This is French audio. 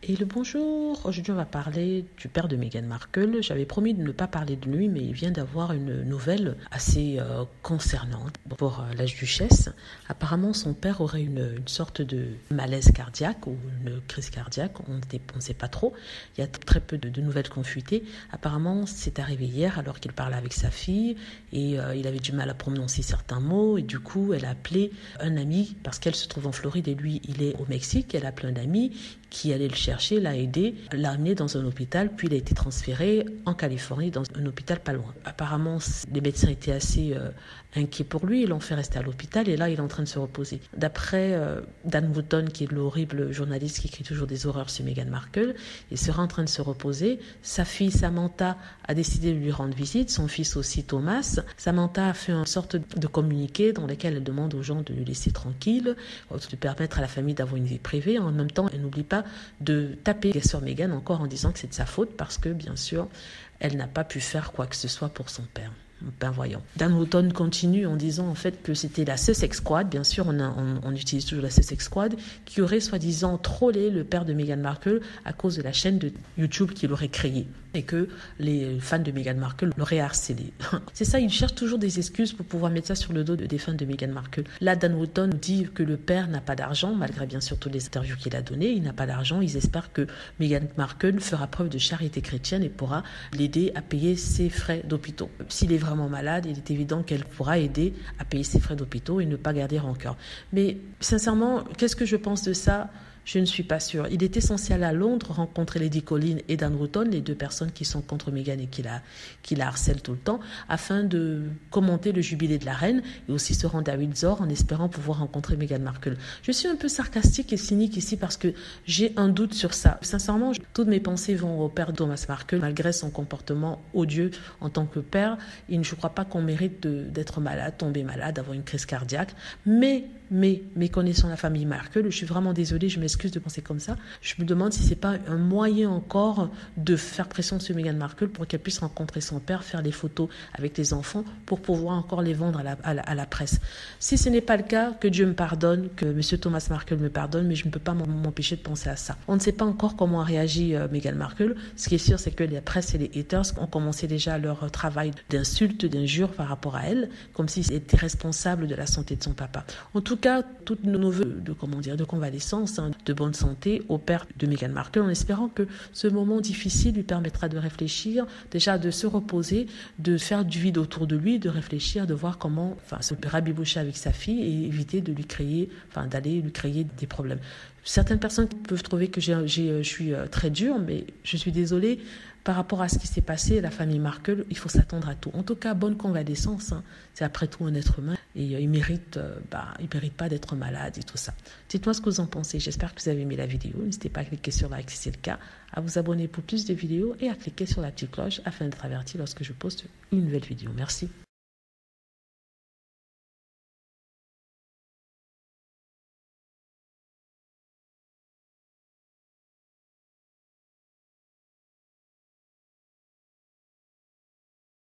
Et le bonjour, aujourd'hui on va parler du père de Meghan Markle. J'avais promis de ne pas parler de lui, mais il vient d'avoir une nouvelle assez concernante pour la duchesse. Apparemment son père aurait une sorte de malaise cardiaque ou une crise cardiaque, on ne sait pas trop. Il y a très peu de nouvelles confutées. Apparemment c'est arrivé hier alors qu'il parlait avec sa fille et il avait du mal à prononcer certains mots et du coup elle a appelé un ami parce qu'elle se trouve en Floride et lui il est au Mexique. Elle a appelé un ami qui allait le chercher, l'a aidé, l'a amené dans un hôpital, puis il a été transféré en Californie dans un hôpital pas loin. Apparemment, les médecins étaient assez inquiets pour lui, ils l'ont fait rester à l'hôpital et là, il est en train de se reposer. D'après Dan Wootton, qui est l'horrible journaliste qui écrit toujours des horreurs sur Meghan Markle, il sera en train de se reposer. Sa fille Samantha a décidé de lui rendre visite, son fils aussi Thomas. Samantha a fait une sorte de communiqué dans lequel elle demande aux gens de le laisser tranquille, de permettre à la famille d'avoir une vie privée. En même temps, elle n'oublie pas de taper sur Meghan encore en disant que c'est de sa faute parce que, bien sûr, elle n'a pas pu faire quoi que ce soit pour son père. Ben voyons. Dan Wootton continue en disant en fait que c'était la Sussex Squad, bien sûr on utilise toujours la Sussex Squad, qui aurait soi-disant trollé le père de Meghan Markle à cause de la chaîne de YouTube qu'il aurait créée et que les fans de Meghan Markle l'auraient harcelé. C'est ça, ils cherchent toujours des excuses pour pouvoir mettre ça sur le dos des fans de Meghan Markle. Là, Dan Wootton dit que le père n'a pas d'argent, malgré bien sûr toutes les interviews qu'il a données, il n'a pas d'argent. Ils espèrent que Meghan Markle fera preuve de charité chrétienne et pourra l'aider à payer ses frais d'hôpitaux. S'il est vraiment malade, il est évident qu'elle pourra aider à payer ses frais d'hôpitaux et ne pas garder rancœur. Mais sincèrement, qu'est-ce que je pense de ça ? Je ne suis pas sûre. Il est essentiel à Londres rencontrer Lady Colin et Dan Wootton, les deux personnes qui sont contre Meghan et qui la harcèlent tout le temps, afin de commenter le jubilé de la reine et aussi se rendre à Windsor en espérant pouvoir rencontrer Meghan Markle. Je suis un peu sarcastique et cynique ici parce que j'ai un doute sur ça. Sincèrement, toutes mes pensées vont au père Thomas Markle. Malgré son comportement odieux en tant que père, je ne crois pas qu'on mérite d'être malade, tomber malade, avoir une crise cardiaque. Mais connaissant la famille Markle, je suis vraiment désolée, je m'excuse de penser comme ça. Je me demande si c'est pas un moyen encore de faire pression sur Meghan Markle pour qu'elle puisse rencontrer son père, faire les photos avec les enfants pour pouvoir encore les vendre à la presse. Si ce n'est pas le cas, que Dieu me pardonne, que Monsieur Thomas Markle me pardonne, mais je ne peux pas m'empêcher de penser à ça. On ne sait pas encore comment a réagi Meghan Markle. Ce qui est sûr, c'est que les presse et les haters ont commencé déjà leur travail d'insultes, d'injures par rapport à elle, comme s'ils étaient responsables de la santé de son papa. En tout cas, tous nos vœux de convalescence, de bonne santé au père de Meghan Markle, en espérant que ce moment difficile lui permettra de réfléchir, déjà de se reposer, de faire du vide autour de lui, de réfléchir, de voir comment se rabiboucher avec sa fille et éviter d'aller lui créer des problèmes. Certaines personnes peuvent trouver que je suis très dure, mais je suis désolée. Par rapport à ce qui s'est passé, la famille Markle, il faut s'attendre à tout. En tout cas, bonne convalescence. C'est après tout un être humain et il mérite pas d'être malade et tout ça. Dites-moi ce que vous en pensez. J'espère que vous avez aimé la vidéo. N'hésitez pas à cliquer sur like si c'est le cas, à vous abonner pour plus de vidéos et à cliquer sur la petite cloche afin d'être averti lorsque je poste une nouvelle vidéo. Merci.